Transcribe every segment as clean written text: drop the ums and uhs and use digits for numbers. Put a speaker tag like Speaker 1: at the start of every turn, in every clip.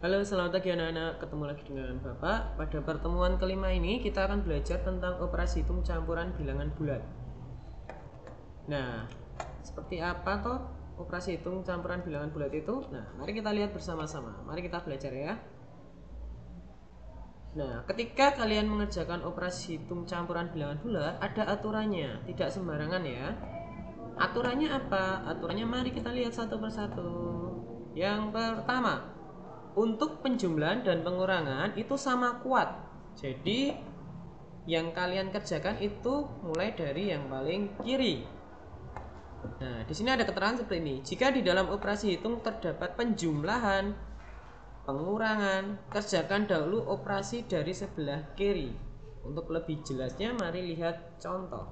Speaker 1: Halo, selamat pagi anak-anak. Ketemu lagi dengan Bapak. Pada pertemuan kelima ini kita akan belajar tentang operasi hitung campuran bilangan bulat. Nah, seperti apa toh operasi hitung campuran bilangan bulat itu? Nah, mari kita lihat bersama-sama. Mari kita belajar ya. Nah, ketika kalian mengerjakan operasi hitung campuran bilangan bulat, ada aturannya, tidak sembarangan ya. Aturannya apa? Aturannya mari kita lihat satu persatu. Yang pertama, untuk penjumlahan dan pengurangan itu sama kuat. Jadi yang kalian kerjakan itu mulai dari yang paling kiri. Nah, di sini ada keterangan seperti ini. Jika di dalam operasi hitung terdapat penjumlahan, pengurangan, kerjakan dahulu operasi dari sebelah kiri. Untuk lebih jelasnya mari lihat contoh.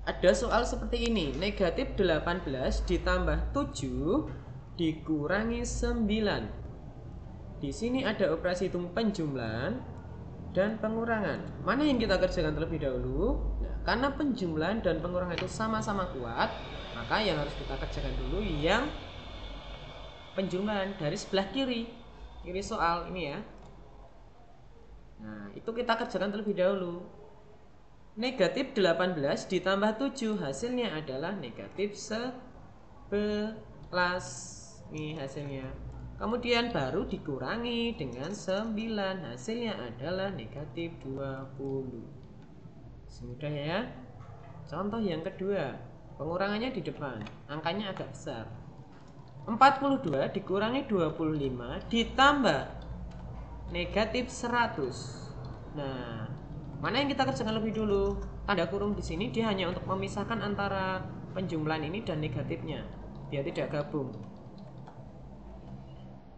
Speaker 1: Ada soal seperti ini. Negatif 18 ditambah 7 dikurangi 9. Di sini ada operasi hitung penjumlahan dan pengurangan. Mana yang kita kerjakan terlebih dahulu? Nah, karena penjumlahan dan pengurangan itu sama-sama kuat, maka yang harus kita kerjakan dulu yang penjumlahan dari sebelah kiri. Kiri soal ini ya. Nah, itu kita kerjakan terlebih dahulu. Negatif 18 ditambah 7 hasilnya adalah negatif 11. Ini hasilnya. Kemudian baru dikurangi dengan 9, hasilnya adalah negatif 20. Semudah ya. Contoh yang kedua, pengurangannya di depan, angkanya agak besar. 42 dikurangi 25 ditambah negatif 100. Nah, mana yang kita kerjakan lebih dulu? Tanda kurung di sini dia hanya untuk memisahkan antara penjumlahan ini dan negatifnya, biar tidak gabung.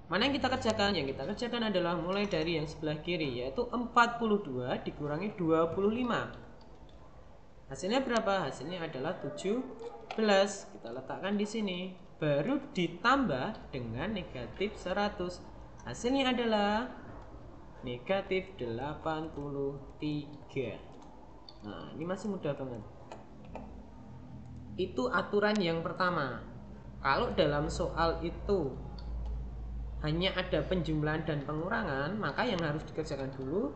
Speaker 1: Mana yang kita kerjakan? Yang kita kerjakan adalah mulai dari yang sebelah kiri, yaitu 42 dikurangi 25. Hasilnya berapa? Hasilnya adalah 17. Kita letakkan di sini. Baru ditambah dengan negatif 100. Hasilnya adalah negatif 83. Nah, ini masih mudah banget. Itu aturan yang pertama. Kalau dalam soal itu hanya ada penjumlahan dan pengurangan, maka yang harus dikerjakan dulu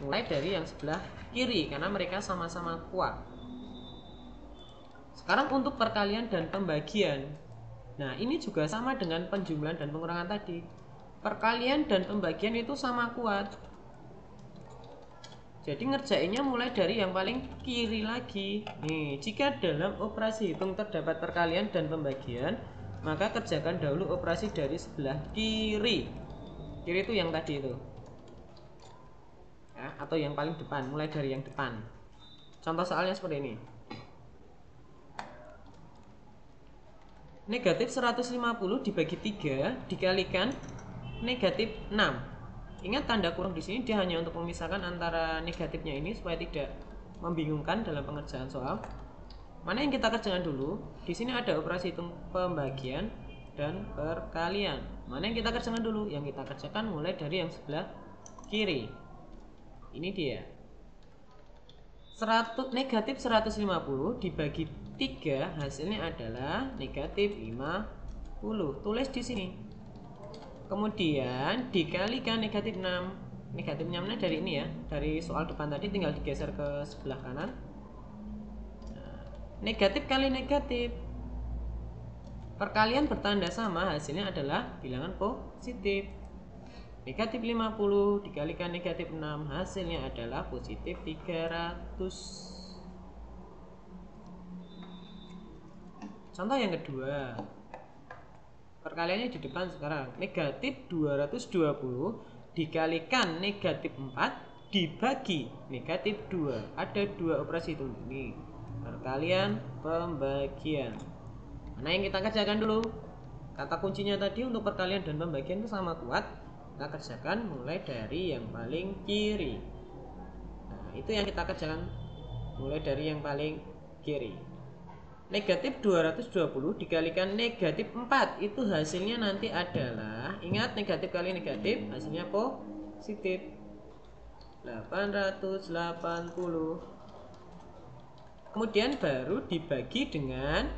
Speaker 1: mulai dari yang sebelah kiri karena mereka sama-sama kuat. Sekarang untuk perkalian dan pembagian. Nah, ini juga sama dengan penjumlahan dan pengurangan tadi. Perkalian dan pembagian itu sama kuat. Jadi ngerjainnya mulai dari yang paling kiri lagi. Nih, jika dalam operasi hitung terdapat perkalian dan pembagian, maka kerjakan dahulu operasi dari sebelah kiri. Kiri itu yang tadi itu ya, atau yang paling depan, mulai dari yang depan. Contoh soalnya seperti ini. Negatif 150 dibagi 3 dikalikan negatif 6. Ingat tanda kurung di sini dia hanya untuk memisahkan antara negatifnya ini supaya tidak membingungkan dalam pengerjaan soal. Mana yang kita kerjakan dulu? Di sini ada operasi hitung pembagian dan perkalian. Mana yang kita kerjakan dulu? Yang kita kerjakan mulai dari yang sebelah kiri. Ini dia. Negatif 150 dibagi 3 hasilnya adalah negatif 50. Tulis di sini. Kemudian dikalikan negatif 6. Negatif 6-nya dari ini ya, dari soal depan tadi tinggal digeser ke sebelah kanan. Nah, negatif kali negatif, perkalian bertanda sama, hasilnya adalah bilangan positif. Negatif 50 dikalikan negatif 6, hasilnya adalah positif 300. Contoh yang kedua, perkaliannya di depan sekarang. Negatif 220 dikalikan negatif 4 dibagi negatif 2. Ada dua operasi itu. Ini perkalian pembagian. Mana yang kita kerjakan dulu? Kata kuncinya tadi untuk perkalian dan pembagian itu sama kuat. Kita kerjakan mulai dari yang paling kiri. Nah, itu yang kita kerjakan mulai dari yang paling kiri. Negatif 220 dikalikan negatif 4, itu hasilnya nanti adalah, ingat negatif kali negatif hasilnya positif, 880. Kemudian baru dibagi dengan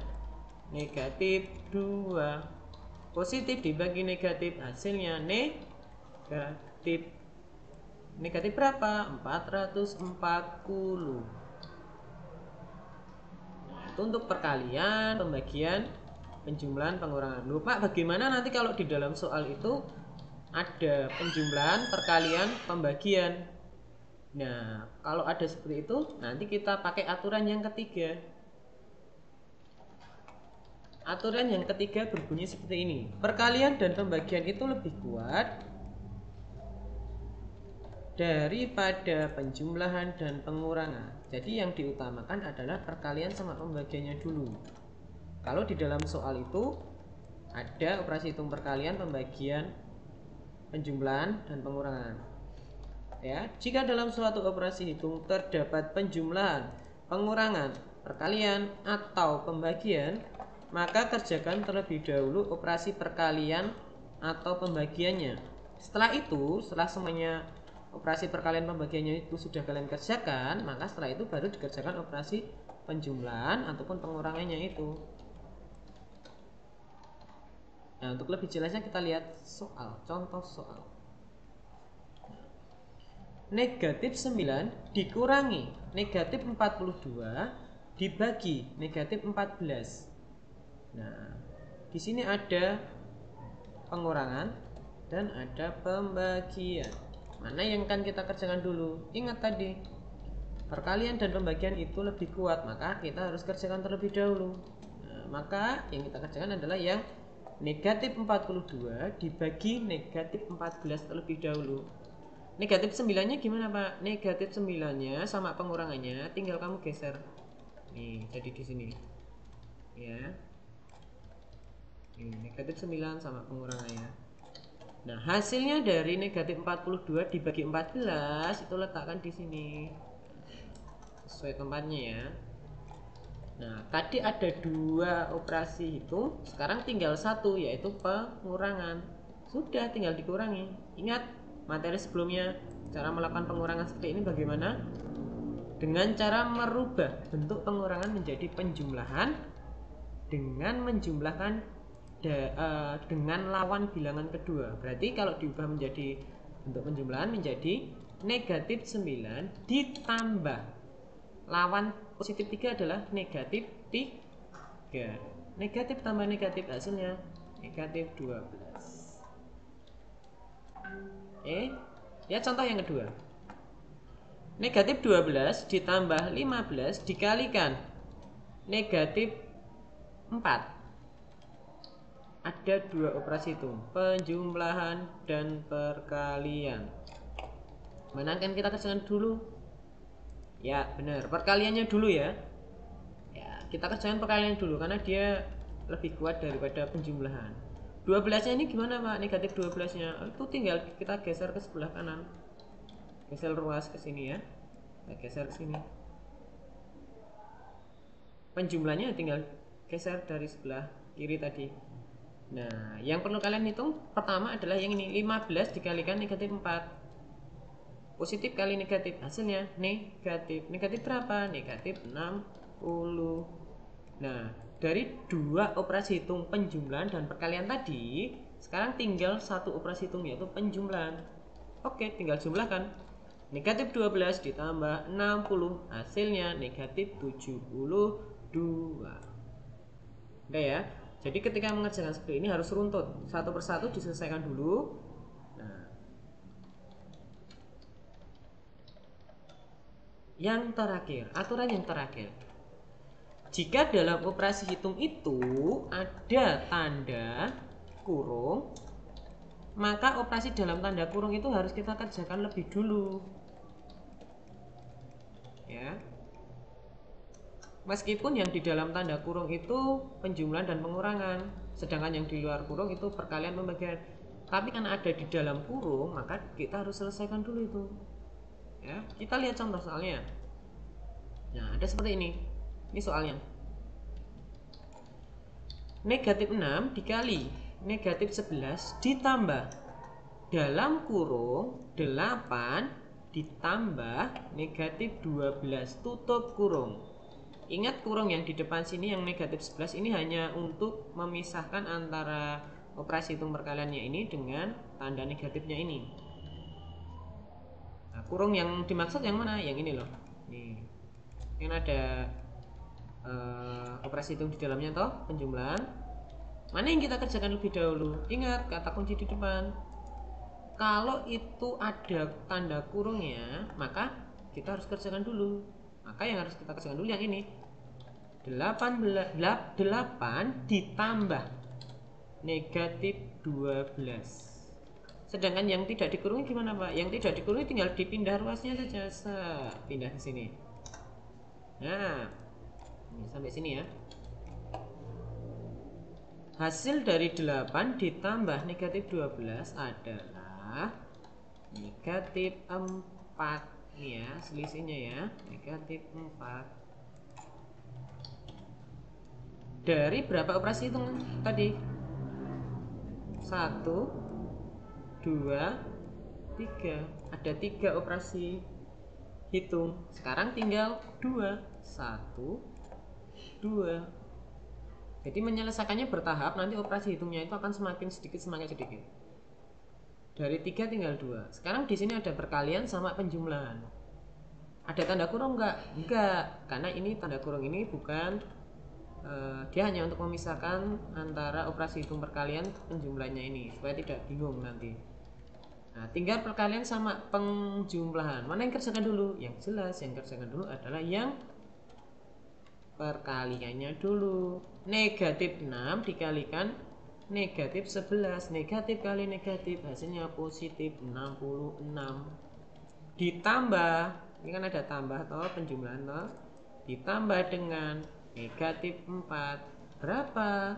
Speaker 1: negatif 2. positif dibagi negatif, hasilnya negatif. Negatif berapa? 440. Nah, itu untuk perkalian, pembagian, penjumlahan, pengurangan. Lupa bagaimana nanti kalau di dalam soal itu ada penjumlahan, perkalian, pembagian. Nah, kalau ada seperti itu, nanti kita pakai aturan yang ketiga. Aturan yang ketiga berbunyi seperti ini. Perkalian dan pembagian itu lebih kuat daripada penjumlahan dan pengurangan. Jadi yang diutamakan adalah perkalian sama pembagiannya dulu. Kalau di dalam soal itu ada operasi hitung perkalian, pembagian, penjumlahan, dan pengurangan. Ya, jika dalam suatu operasi hitung terdapat penjumlahan, pengurangan, perkalian, atau pembagian, maka kerjakan terlebih dahulu operasi perkalian atau pembagiannya. Setelah itu, setelah semuanya operasi perkalian pembagiannya itu sudah kalian kerjakan, maka setelah itu baru dikerjakan operasi penjumlahan ataupun pengurangannya itu. Nah, untuk lebih jelasnya kita lihat soal, contoh soal. Negatif 9 dikurangi negatif 42 dibagi negatif 14. Nah, di sini ada pengurangan dan ada pembagian. Mana yang akan kita kerjakan dulu? Ingat tadi, perkalian dan pembagian itu lebih kuat, maka kita harus kerjakan terlebih dahulu. Nah, maka yang kita kerjakan adalah yang negatif 42 dibagi negatif 14 terlebih dahulu. Negatif 9-nya gimana Pak? Negatif 9-nya sama pengurangannya tinggal kamu geser. Nih, jadi di sini. Ya. Ini negatif 9 sama pengurangannya. Nah, hasilnya dari negatif 42 dibagi 14 itu letakkan di sini. Sesuai tempatnya ya. Nah, tadi ada 2 operasi hitung, sekarang tinggal 1 yaitu pengurangan. Sudah, tinggal dikurangi. Ingat materi sebelumnya, cara melakukan pengurangan seperti ini bagaimana? Dengan cara merubah bentuk pengurangan menjadi penjumlahan dengan menjumlahkan dengan lawan bilangan kedua. Berarti kalau diubah menjadi bentuk penjumlahan menjadi negatif 9 ditambah lawan positif 3 adalah negatif 3. Negatif tambah negatif hasilnya negatif 12. Ya contoh yang kedua. Negatif 12 ditambah 15 dikalikan negatif 4. Ada 2 operasi itu, penjumlahan dan perkalian. Mana akan kita kerjakan dulu? Ya benar, perkaliannya dulu ya. Ya, kita kerjakan perkalian dulu karena dia lebih kuat daripada penjumlahan. 12-nya ini gimana Pak? Negatif 12-nya itu tinggal kita geser ke sebelah kanan. Geser ruas ke sini ya. Kita geser ke sini. Penjumlahnya tinggal geser dari sebelah kiri tadi. Nah, yang perlu kalian hitung pertama adalah yang ini, 15 dikalikan negatif 4. Positif kali negatif, hasilnya negatif. Negatif berapa? Negatif 60. Nah, dari 2 operasi hitung penjumlahan dan perkalian tadi, sekarang tinggal 1 operasi hitung yaitu penjumlahan. Oke, tinggal jumlahkan. Negatif 12 ditambah 60, hasilnya negatif 72. Udah ya. Jadi ketika mengerjakan seperti ini harus runtut, satu persatu diselesaikan dulu. Nah, yang terakhir, aturan yang terakhir. Jika dalam operasi hitung itu ada tanda kurung, maka operasi dalam tanda kurung itu harus kita kerjakan lebih dulu. Ya. Meskipun yang di dalam tanda kurung itu penjumlahan dan pengurangan, sedangkan yang di luar kurung itu perkalian pembagian. Tapi karena ada di dalam kurung, maka kita harus selesaikan dulu itu. Ya, kita lihat contoh soalnya. Nah, ada seperti ini. Ini soalnya. Negatif 6 dikali negatif 11 ditambah dalam kurung 8 ditambah negatif 12 tutup kurung. Ingat kurung yang di depan sini yang negatif 11 ini hanya untuk memisahkan antara operasi hitung perkaliannya ini dengan tanda negatifnya ini. Nah, kurung yang dimaksud yang mana? Yang ini loh. Nih. Yang ada operasi hitung di dalamnya toh, penjumlahan. Mana yang kita kerjakan lebih dahulu? Ingat kata kunci di depan. Kalau itu ada tanda kurungnya, maka kita harus kerjakan dulu. Maka yang harus kita kerjakan dulu yang ini. 8 ditambah negatif 12. Sedangkan yang tidak dikurungi gimana Pak? Yang tidak dikurungi tinggal dipindah ruasnya saja. Pindah ke sini. Nah, ini sampai sini ya. Hasil dari 8 ditambah negatif 12 adalah negatif 4. Ini ya, selisihnya ya, negatif 4. Dari berapa operasi hitung tadi? 1, 2, 3. Ada 3 operasi hitung. Sekarang tinggal 2. 1, 2. Jadi menyelesaikannya bertahap. Nanti operasi hitungnya itu akan semakin sedikit. Dari 3 tinggal 2. Sekarang di sini ada perkalian sama penjumlahan. Ada tanda kurung enggak? Enggak, karena ini tanda kurung ini bukan dia hanya untuk memisahkan antara operasi hitung perkalian penjumlahannya ini supaya tidak bingung nanti. Nah, tinggal perkalian sama penjumlahan. Mana yang kerjakan dulu? Yang jelas yang kerjakan dulu adalah yang perkaliannya dulu. Negatif 6 dikalikan negatif 11. Negatif kali negatif hasilnya positif 66. Ditambah, ini kan ada tambah toh, penjumlahan toh, ditambah dengan negatif 4. Berapa?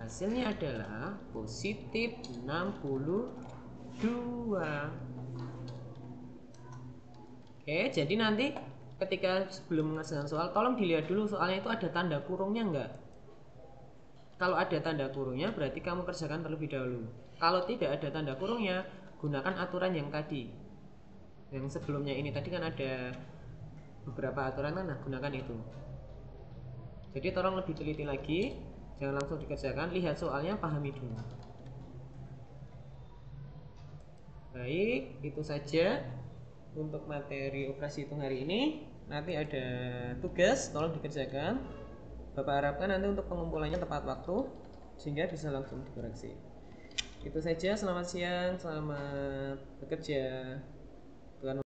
Speaker 1: Hasilnya adalah positif 62. Oke, jadi nanti ketika sebelum mengerjakan soal, tolong dilihat dulu soalnya itu ada tanda kurungnya enggak. Kalau ada tanda kurungnya berarti kamu kerjakan terlebih dahulu. Kalau tidak ada tanda kurungnya, gunakan aturan yang tadi. Yang sebelumnya ini tadi kan ada beberapa aturan kan, nah gunakan itu. Jadi tolong lebih teliti lagi, jangan langsung dikerjakan, lihat soalnya, pahami dulu. Baik, itu saja untuk materi operasi hitung hari ini. Nanti ada tugas, tolong dikerjakan. Bapak harapkan nanti untuk pengumpulannya tepat waktu sehingga bisa langsung dikoreksi. Itu saja, selamat siang, selamat bekerja.